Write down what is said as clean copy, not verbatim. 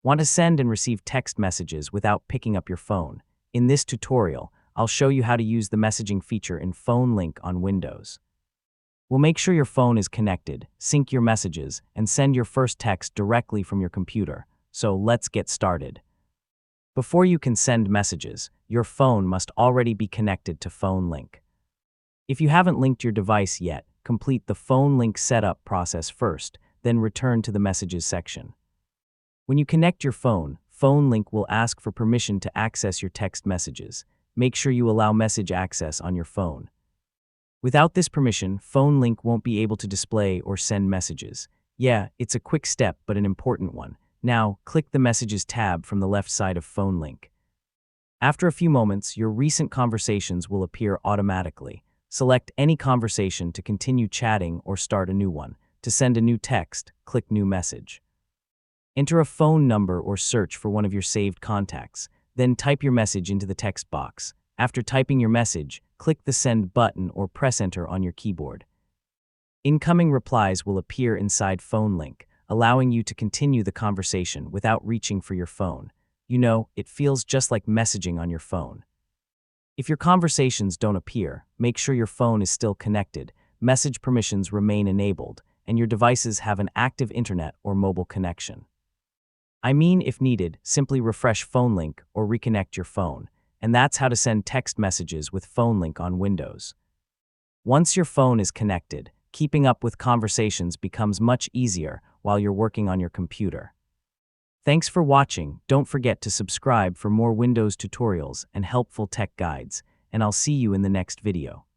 Want to send and receive text messages without picking up your phone? In this tutorial, I'll show you how to use the messaging feature in PhoneLink on Windows. We'll make sure your phone is connected, sync your messages, and send your first text directly from your computer. So let's get started. Before you can send messages, your phone must already be connected to PhoneLink. If you haven't linked your device yet, complete the PhoneLink setup process first, then return to the Messages section. When you connect your phone, PhoneLink will ask for permission to access your text messages. Make sure you allow message access on your phone. Without this permission, PhoneLink won't be able to display or send messages. Yeah, it's a quick step, but an important one. Now, click the Messages tab from the left side of PhoneLink. After a few moments, your recent conversations will appear automatically. Select any conversation to continue chatting or start a new one. To send a new text, click New Message. Enter a phone number or search for one of your saved contacts, then type your message into the text box. After typing your message, click the Send button or press Enter on your keyboard. Incoming replies will appear inside PhoneLink, allowing you to continue the conversation without reaching for your phone. You know, it feels just like messaging on your phone. If your conversations don't appear, make sure your phone is still connected, message permissions remain enabled, and your devices have an active internet or mobile connection. I mean, if needed, simply refresh PhoneLink or reconnect your phone, and that's how to send text messages with PhoneLink on Windows. Once your phone is connected, keeping up with conversations becomes much easier while you're working on your computer. Thanks for watching. Don't forget to subscribe for more Windows tutorials and helpful tech guides, and I'll see you in the next video.